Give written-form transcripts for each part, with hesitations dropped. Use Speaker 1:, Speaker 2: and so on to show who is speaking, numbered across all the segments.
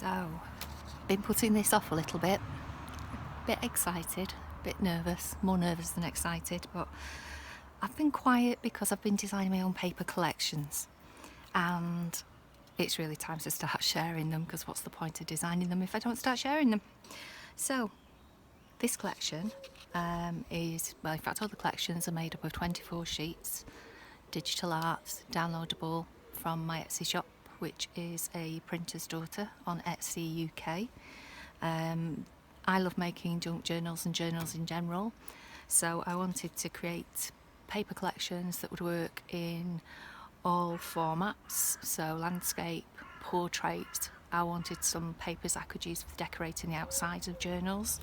Speaker 1: So, been putting this off a little bit excited, bit nervous, more nervous than excited, but I've been quiet because I've been designing my own paper collections, and it's really time to start sharing them, because what's the point of designing them if I don't start sharing them? So, this collection is, well, in fact all the collections are made up of 24 sheets, digital art, downloadable from my Etsy shop, which is a printer's daughter on Etsy UK. I love making junk journals and journals in general, so I wanted to create paper collections that would work in all formats, so landscape, portrait. I wanted some papers I could use for decorating the outsides of journals,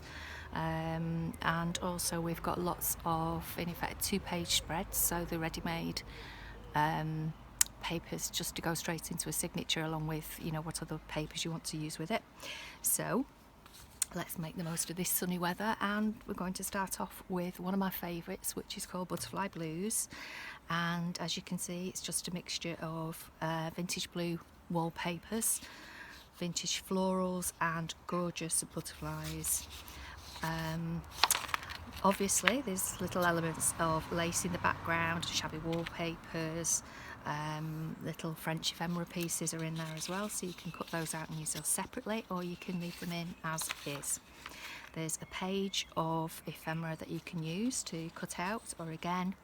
Speaker 1: and also we've got lots of, in effect, 2-page spreads, so the ready-made papers just to go straight into a signature, along with, you know, what other papers you want to use with it. So let's make the most of this sunny weather, and we're going to start off with one of my favourites, which is called Butterfly Blues. And as you can see, it's just a mixture of vintage blue wallpapers, vintage florals and gorgeous butterflies. Obviously there's little elements of lace in the background, shabby wallpapers, little French ephemera pieces are in there as well, so you can cut those out and use those separately, or you can leave them in as is. There's a page of ephemera that you can use to cut out, or again,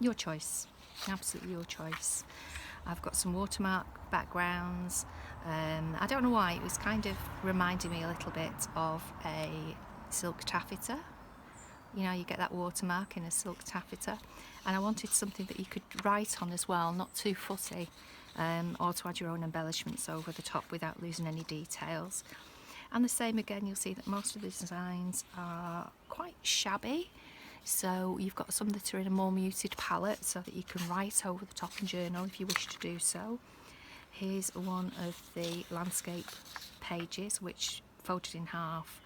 Speaker 1: your choice, absolutely your choice. I've got some watermark backgrounds. I don't know why, it was kind of reminding me a little bit of a silk taffeta. You know, you get that watermark in a silk taffeta, and I wanted something that you could write on as well, not too fussy, or to add your own embellishments over the top without losing any details. And the same again, you'll see that most of the designs are quite shabby, so you've got some that are in a more muted palette so that you can write over the top and journal if you wish to do so. Here's one of the landscape pages, which folded in half,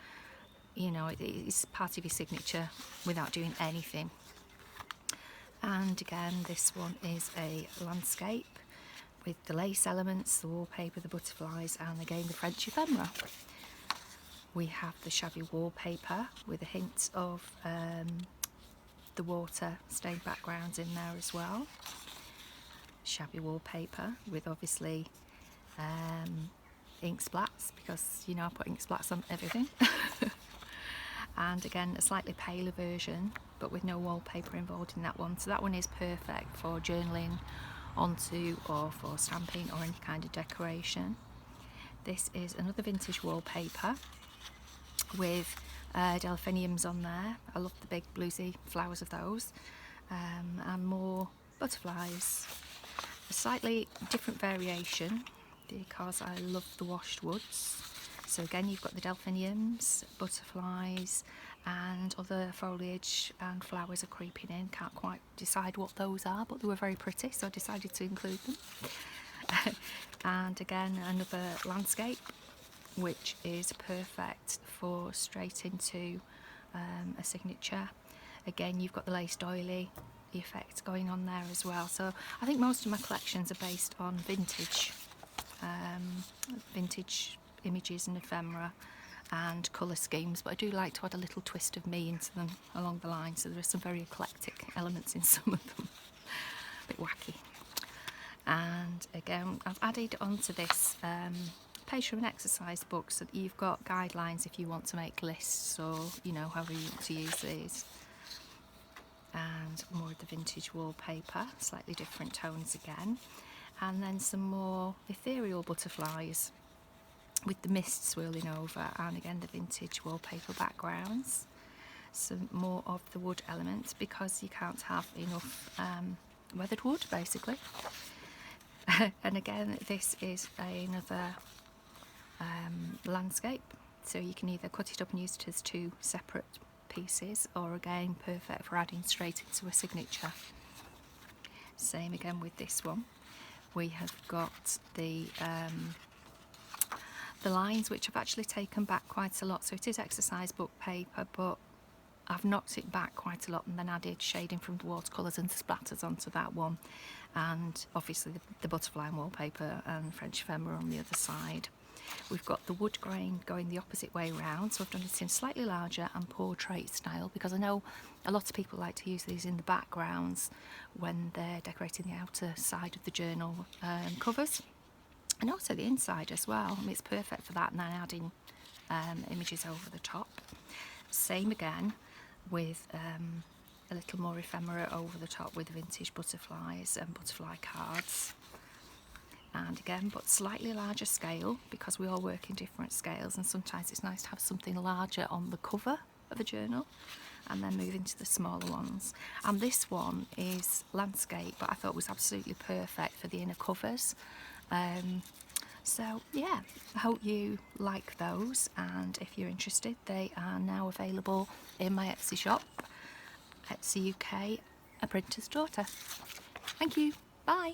Speaker 1: you know, it's part of your signature without doing anything. And again, this one is a landscape with the lace elements, the wallpaper, the butterflies, and again the French ephemera. We have the shabby wallpaper with a hint of the water stained backgrounds in there as well. Shabby wallpaper with obviously ink splats, because you know I put ink splats on everything. And again, a slightly paler version, but with no wallpaper involved in that one. So that one is perfect for journaling onto, or for stamping, or any kind of decoration. This is another vintage wallpaper with delphiniums on there. I love the big bluesy flowers of those, and more butterflies. A slightly different variation because I love the washed woods. So again, you've got the delphiniums, butterflies, and other foliage and flowers are creeping in. Can't quite decide what those are, but they were very pretty, so I decided to include them. And again, another landscape, which is perfect for straight into a signature. Again, you've got the lace doily effect going on there as well. So I think most of my collections are based on vintage images and ephemera and colour schemes, but I do like to add a little twist of me into them along the line, so there are some very eclectic elements in some of them, a bit wacky. And again, I've added onto this page from an exercise book, so that you've got guidelines if you want to make lists, or you know, however you want to use these. And more of the vintage wallpaper, slightly different tones again, and then some more ethereal butterflies with the mist swirling over, and again the vintage wallpaper backgrounds. Some more of the wood elements, because you can't have enough weathered wood basically. And again, this is another landscape, so you can either cut it up and use it as 2 separate pieces, or again perfect for adding straight into a signature. Same again with this one. We have got the lines, which I've actually taken back quite a lot, so it is exercise book paper, but I've knocked it back quite a lot and then added shading from the watercolours and the splatters onto that one, and obviously the butterfly and wallpaper and French ephemera on the other side. We've got the wood grain going the opposite way round, so I've done it in slightly larger and portrait style, because I know a lot of people like to use these in the backgrounds when they're decorating the outer side of the journal covers, and also the inside as well. I mean, it's perfect for that, and then adding images over the top. Same again with a little more ephemera over the top with vintage butterflies and butterfly cards. And again, but slightly larger scale, because we all work in different scales, and sometimes it's nice to have something larger on the cover of a journal and then move into the smaller ones. And this one is landscape, but I thought was absolutely perfect for the inner covers. So yeah, I hope you like those, and if you're interested, they are now available in my Etsy shop, Etsy UK, A Printer's Daughter. Thank you, bye.